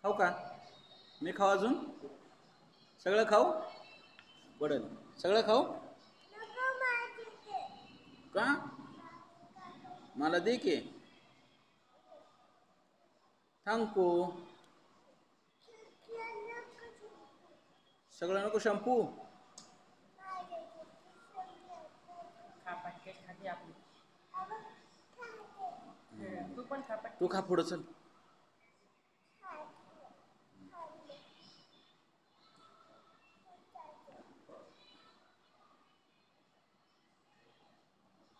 खाऊ का? मी खाऊ अजून? सगळं खाऊ? पडेल सगळं खाऊ का? मला दे की. थांबू सगळं नको शॅम्पू. तू खा पुढं चल.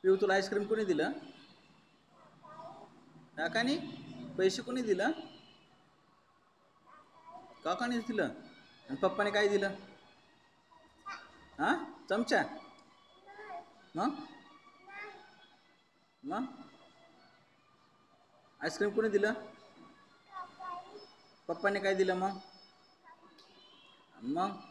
पिऊ तुला आईस्क्रीम कोणी दिलं? काकानी? पैसे कोणी दिलं? काकानीच दिलं. आणि पप्पाने काय दिलं? हा चमचा? मग मग आईस्क्रीम कोणी दिलं? पप्पाने काय दिलं मग? मग